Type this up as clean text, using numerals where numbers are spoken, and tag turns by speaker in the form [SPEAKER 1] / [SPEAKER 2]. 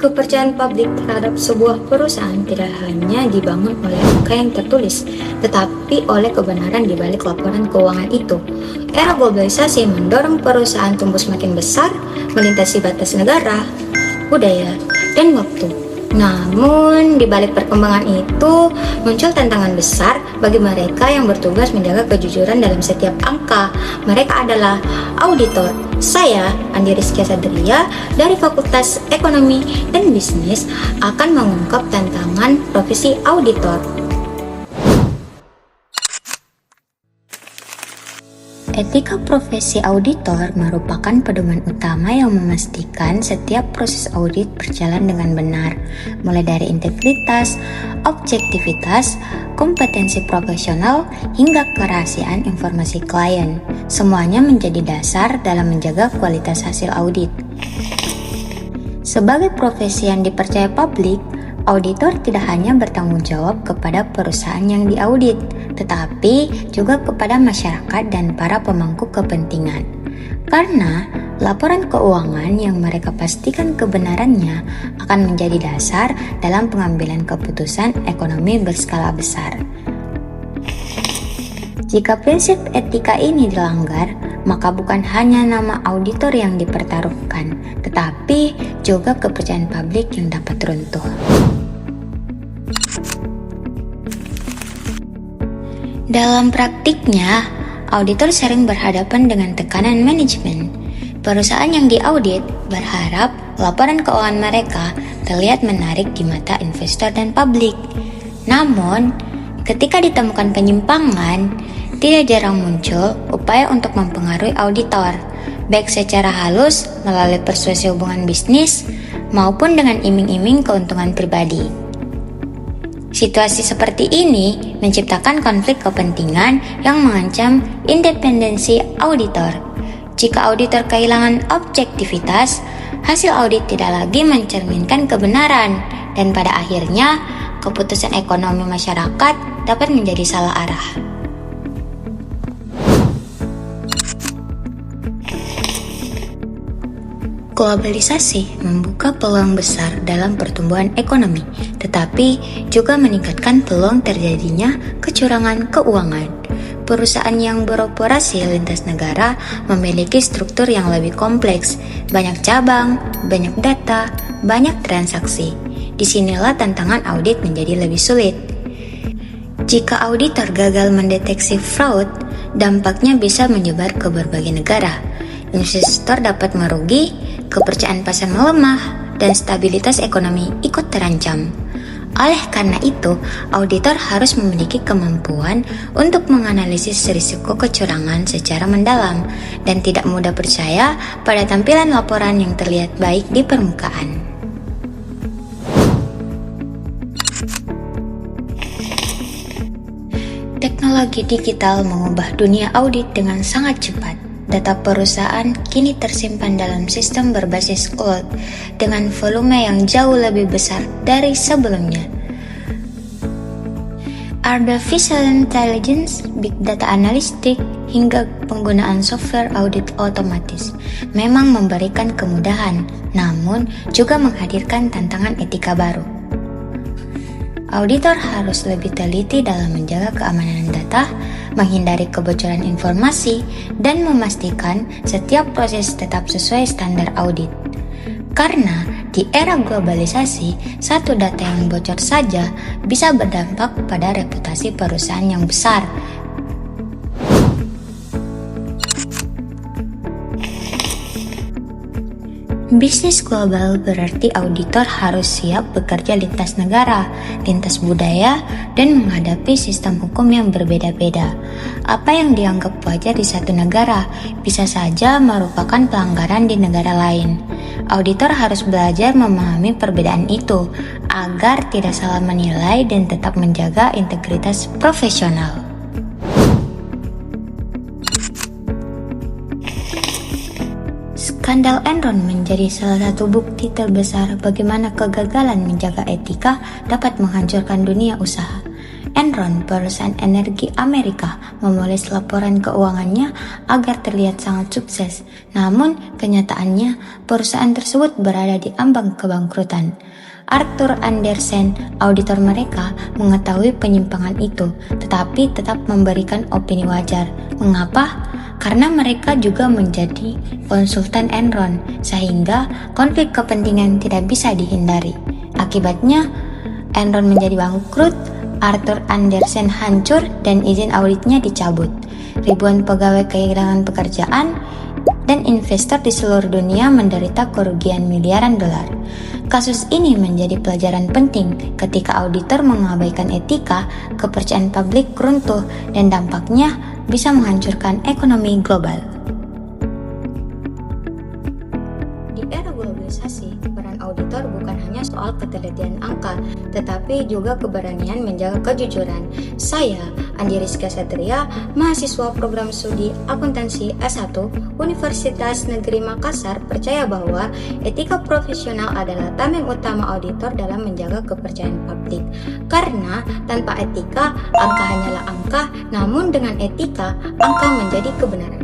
[SPEAKER 1] Kepercayaan publik terhadap sebuah perusahaan tidak hanya dibangun oleh angka yang tertulis, tetapi oleh kebenaran di balik laporan keuangan itu. Era globalisasi mendorong perusahaan tumbuh semakin besar, melintasi batas negara, budaya, dan waktu. Namun, di balik perkembangan itu, muncul tantangan besar bagi mereka yang bertugas menjaga kejujuran dalam setiap angka. Mereka adalah auditor. Saya, Andi Rizky Sadria, dari Fakultas Ekonomi dan Bisnis, akan mengungkap tantangan profesi auditor. Etika profesi auditor merupakan pedoman utama yang memastikan setiap proses audit berjalan dengan benar, mulai dari integritas, objektivitas, kompetensi profesional, hingga kerahasiaan informasi klien. Semuanya menjadi dasar dalam menjaga kualitas hasil audit. Sebagai profesi yang dipercaya publik, auditor tidak hanya bertanggung jawab kepada perusahaan yang diaudit, tetapi juga kepada masyarakat dan para pemangku kepentingan. Karena laporan keuangan yang mereka pastikan kebenarannya akan menjadi dasar dalam pengambilan keputusan ekonomi berskala besar. Jika prinsip etika ini dilanggar, maka bukan hanya nama auditor yang dipertaruhkan, tetapi juga kepercayaan publik yang dapat runtuh. Dalam praktiknya, auditor sering berhadapan dengan tekanan manajemen. Perusahaan yang diaudit berharap laporan keuangan mereka terlihat menarik di mata investor dan publik. Namun, ketika ditemukan penyimpangan, tidak jarang muncul upaya untuk mempengaruhi auditor, baik secara halus melalui persuasi hubungan bisnis maupun dengan iming-iming keuntungan pribadi. Situasi seperti ini menciptakan konflik kepentingan yang mengancam independensi auditor. Jika auditor kehilangan objektivitas, hasil audit tidak lagi mencerminkan kebenaran, dan pada akhirnya keputusan ekonomi masyarakat dapat menjadi salah arah. Globalisasi membuka peluang besar dalam pertumbuhan ekonomi, tetapi juga meningkatkan peluang terjadinya kecurangan keuangan. Perusahaan yang beroperasi lintas negara memiliki struktur yang lebih kompleks, banyak cabang, banyak data, banyak transaksi. Disinilah tantangan audit menjadi lebih sulit. Jika auditor gagal mendeteksi fraud, dampaknya bisa menyebar ke berbagai negara. Investor dapat merugi, kepercayaan pasar melemah, dan stabilitas ekonomi ikut terancam. Oleh karena itu, auditor harus memiliki kemampuan untuk menganalisis risiko kecurangan secara mendalam dan tidak mudah percaya pada tampilan laporan yang terlihat baik di permukaan. Teknologi digital mengubah dunia audit dengan sangat cepat. Data perusahaan kini tersimpan dalam sistem berbasis cloud dengan volume yang jauh lebih besar dari sebelumnya. Artificial intelligence, big data analytics, hingga penggunaan software audit otomatis memang memberikan kemudahan, namun juga menghadirkan tantangan etika baru. Auditor harus lebih teliti dalam menjaga keamanan data, menghindari kebocoran informasi, dan memastikan setiap proses tetap sesuai standar audit. Karena di era globalisasi, satu data yang bocor saja bisa berdampak pada reputasi perusahaan yang besar. Bisnis global berarti auditor harus siap bekerja lintas negara, lintas budaya, dan menghadapi sistem hukum yang berbeda-beda. Apa yang dianggap wajar di satu negara bisa saja merupakan pelanggaran di negara lain. Auditor harus belajar memahami perbedaan itu agar tidak salah menilai dan tetap menjaga integritas profesional. Skandal Enron menjadi salah satu bukti terbesar bagaimana kegagalan menjaga etika dapat menghancurkan dunia usaha. Enron, perusahaan energi Amerika, memoles laporan keuangannya agar terlihat sangat sukses. Namun, kenyataannya perusahaan tersebut berada di ambang kebangkrutan. Arthur Andersen, auditor mereka, mengetahui penyimpangan itu, tetapi tetap memberikan opini wajar. Mengapa? Karena mereka juga menjadi konsultan Enron, sehingga konflik kepentingan tidak bisa dihindari. Akibatnya, Enron menjadi bangkrut, Arthur Andersen hancur, dan izin auditnya dicabut. Ribuan pegawai kehilangan pekerjaan, dan investor di seluruh dunia menderita kerugian miliaran dolar. Kasus ini menjadi pelajaran penting ketika auditor mengabaikan etika, kepercayaan publik runtuh, dan dampaknya bisa menghancurkan ekonomi global. Di era globalisasi, peran auditor bukan hanya soal ketelitian angka, tetapi juga keberanian menjaga kejujuran. Saya, Andi Rizka Satria, mahasiswa program studi akuntansi S1 Universitas Negeri Makassar, percaya bahwa etika profesional adalah tameng utama auditor dalam menjaga kepercayaan publik. Karena tanpa etika, angka hanyalah angka, namun dengan etika, angka menjadi kebenaran.